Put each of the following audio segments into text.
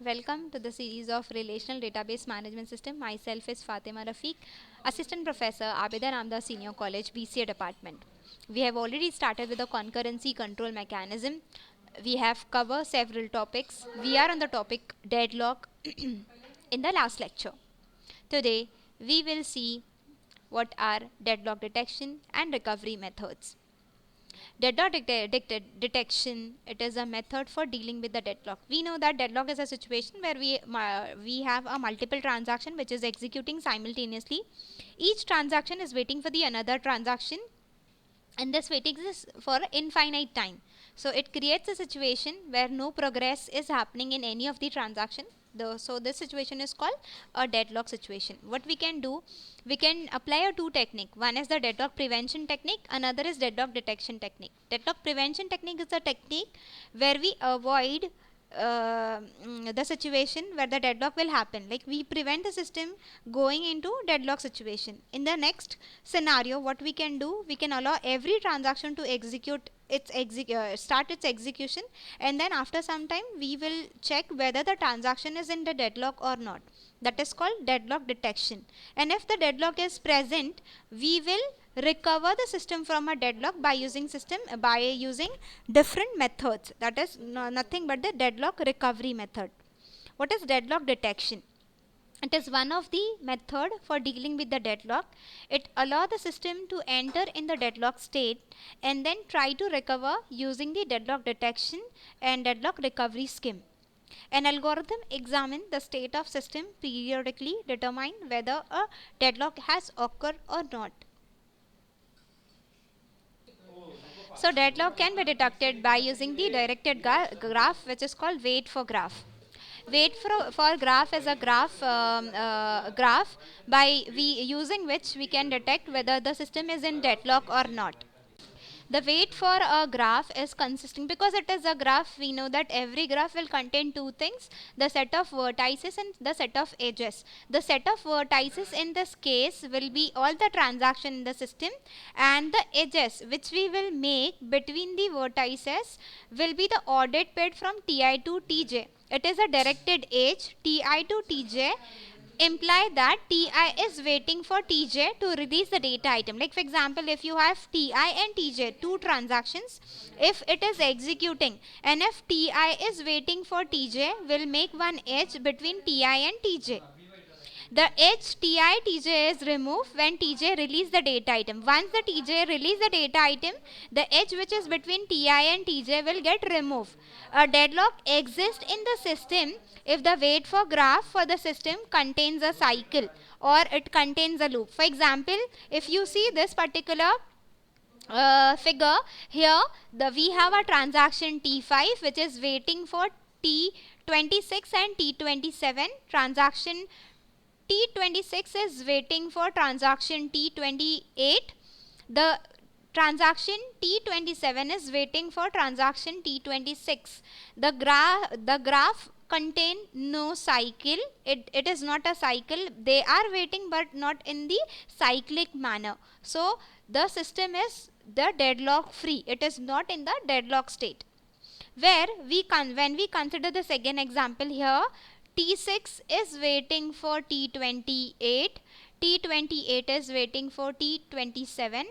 Welcome to the series of Relational Database Management System. Myself is Fatima Rafiq, Assistant Professor, Abida Ramdas Senior College, BCA Department. We have already started with the concurrency control mechanism. We have covered several topics. We are on the topic deadlock in the last lecture. Today, we will see what are deadlock detection and recovery methods. Deadlock detection, it is a method for dealing with the deadlock. We know that deadlock is a situation where we have a multiple transaction which is executing simultaneously. Each transaction is waiting for the another transaction, and this waiting is for infinite time. So it creates a situation where no progress is happening in any of the transaction. So this situation is called a deadlock situation. What we can do, we can apply a two technique. One is the deadlock prevention technique, another is deadlock detection technique. Deadlock prevention technique is a technique where we avoid the situation where the deadlock will happen. Like we prevent the system going into deadlock situation. In the next scenario, what we can do, we can allow every transaction to execute its start its execution, and then after some time we will check whether the transaction is in the deadlock or not. That is called deadlock detection. And if the deadlock is present, we will recover the system from a deadlock by using different methods. That is nothing but the deadlock recovery method. What is deadlock detection? It is one of the method for dealing with the deadlock. It allows the system to enter in the deadlock state and then try to recover using the deadlock detection and deadlock recovery scheme. An algorithm examines the state of system periodically determine whether a deadlock has occurred or not. So deadlock can be detected by using the directed graph, which is called wait for graph. Wait for graph is a graph by using which we can detect whether the system is in deadlock or not. The weight for a graph is consisting, because it is a graph, we know that every graph will contain two things: the set of vertices and the set of edges. The set of vertices in this case will be all the transaction in the system, and the edges which we will make between the vertices will be the audit paid from Ti to Tj. It is a directed edge. Ti to Tj imply that Ti is waiting for Tj to release the data item. Like for example, if you have Ti and Tj, two transactions, if it is executing and if Ti is waiting for Tj, will make one edge between Ti and Tj. The edge Ti Tj is removed when Tj release the data item. Once the Tj release the data item, the edge which is between Ti and Tj will get removed. A deadlock exists in the system if the wait for graph for the system contains a cycle or it contains a loop. For example, if you see this particular figure here, we have a transaction T5 which is waiting for T26 and T27. Transaction T26 is waiting for transaction T28. The transaction T27 is waiting for transaction T26. The graph contain no cycle. It is not a cycle. They are waiting but not in the cyclic manner. So the system is the deadlock free. It is not in the deadlock state. Where when we consider the second example here, T6 is waiting for T28, T28 is waiting for T27,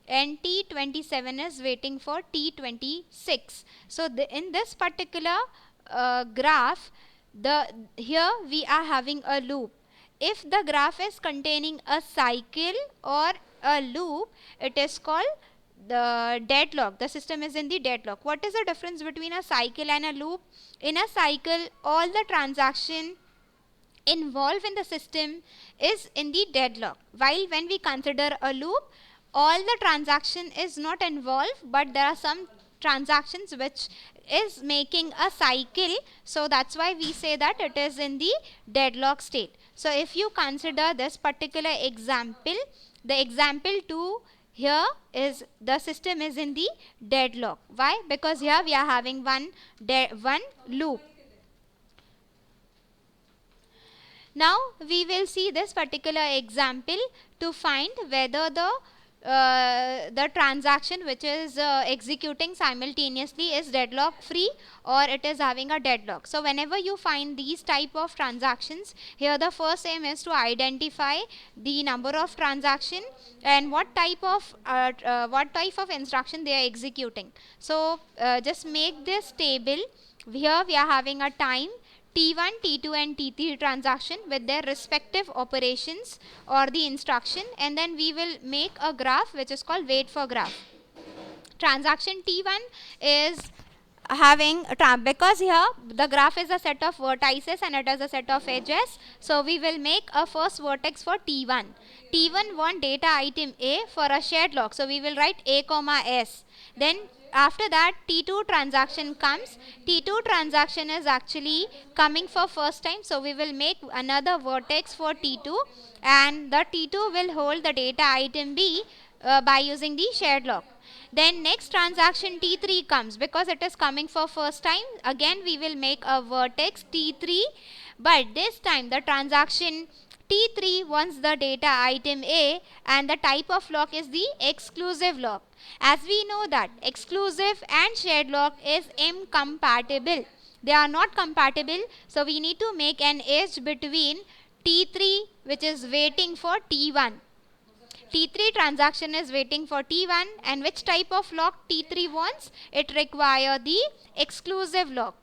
and T27 is waiting for T26. So in this particular graph, here we are having a loop. If the graph is containing a cycle or a loop, it is called the deadlock. The system is in the deadlock. What is the difference between a cycle and a loop? In a cycle, all the transaction involved in the system is in the deadlock, while when we consider a loop, all the transaction is not involved, but there are some transactions which is making a cycle. So that's why we say that it is in the deadlock state. So if you consider this particular example, the example 2, here is the system is in the deadlock. Why? Because here we are having one loop. Now we will see this particular example to find whether the the transaction which is executing simultaneously is deadlock free or it is having a deadlock. So whenever you find these type of transactions, here the first aim is to identify the number of transaction and what type of instruction they are executing. So just make this table. Here we are having a time T1, T2 and T3 transaction with their respective operations or the instruction, and then we will make a graph which is called wait for graph. Transaction T1 is having because here the graph is a set of vertices and it has a set of edges, so we will make a first vertex for T1. T1 want data item A for a shared lock, so we will write A comma S. Then after that T2 transaction comes. T2 transaction is actually coming for first time, so we will make another vertex for T2 and the T2 will hold the data item B by using the shared lock. Then next transaction T3 comes because it is coming for first time. Again we will make a vertex T3, but this time the transaction T3 wants the data item A and the type of lock is the exclusive lock. As we know that exclusive and shared lock is incompatible. They are not compatible, so we need to make an edge between T3 which is waiting for T1. T3 transaction is waiting for T1 and which type of lock T3 wants? It requires the exclusive lock.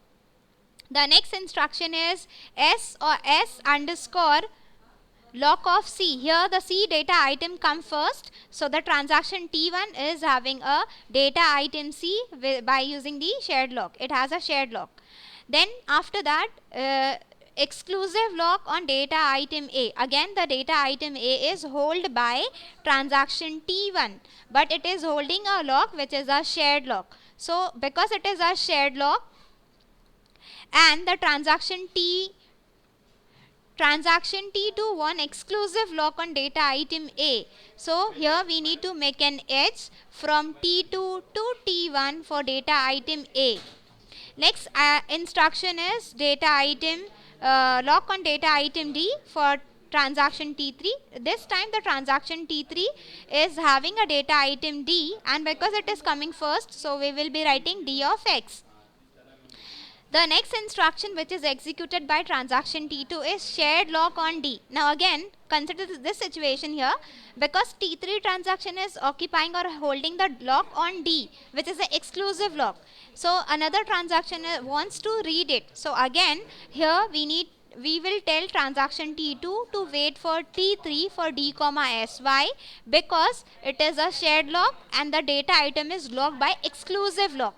The next instruction is S or S underscore lock of C. Here the C data item come first, so the transaction T1 is having a data item C by using the shared lock. It has a shared lock. Then after that exclusive lock on data item A. Again the data item A is held by transaction T1, but it is holding a lock which is a shared lock. So because it is a shared lock and the transaction T2 want exclusive lock on data item A. So here we need to make an edge from T2 to T1 for data item A. Next instruction is data item lock on data item D for transaction T3. This time the transaction T3 is having a data item D and because it is coming first, so we will be writing D of X. The next instruction which is executed by transaction T2 is shared lock on D. Now again consider this situation here, because T3 transaction is occupying or holding the lock on D which is an exclusive lock. So another transaction wants to read it. So again here we will tell transaction T2 to wait for T3 for D comma S. Why? Because it is a shared lock and the data item is locked by exclusive lock.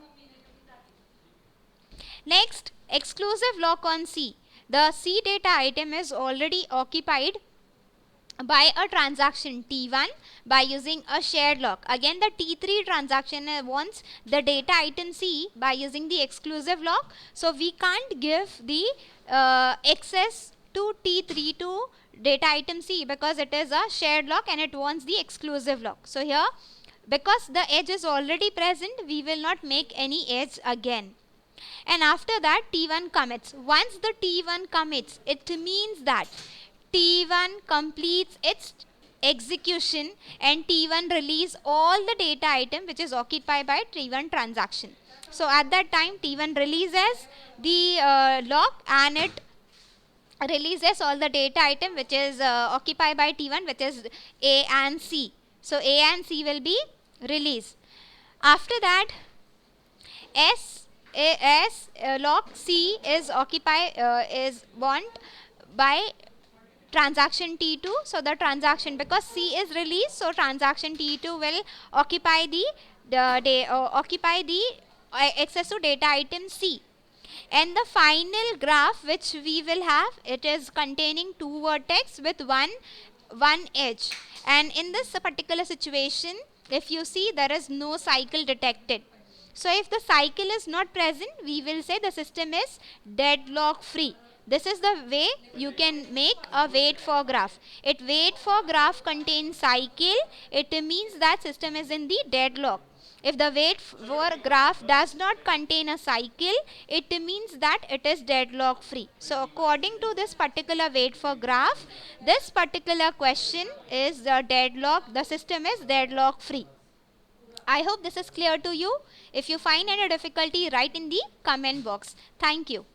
Next, exclusive lock on C. The C data item is already occupied by a transaction T1 by using a shared lock. Again the T3 transaction wants the data item C by using the exclusive lock. So we can't give the access to T3 to data item C because it is a shared lock and it wants the exclusive lock. So here because the edge is already present, we will not make any edge again. And after that T1 commits. Once the T1 commits, it means that T1 completes its execution and T1 release all the data item which is occupied by T1 transaction. So at that time T1 releases the lock and it releases all the data item which is occupied by T1, which is A and C. So A and C will be released. After that lock C is occupied is want by transaction T2. So the transaction, because C is released, so transaction T2 will occupy the access to data item C. And the final graph which we will have, it is containing two vertex with one edge. And in this particular situation, if you see, there is no cycle detected. So if the cycle is not present, we will say the system is deadlock free. This is the way you can make a wait for graph. It wait for graph contains cycle. It means that system is in the deadlock. If the wait for graph does not contain a cycle, it means that it is deadlock free. So according to this particular wait for graph, this particular question is the deadlock, the system is deadlock free. I hope this is clear to you. If you find any difficulty, write in the comment box. Thank you.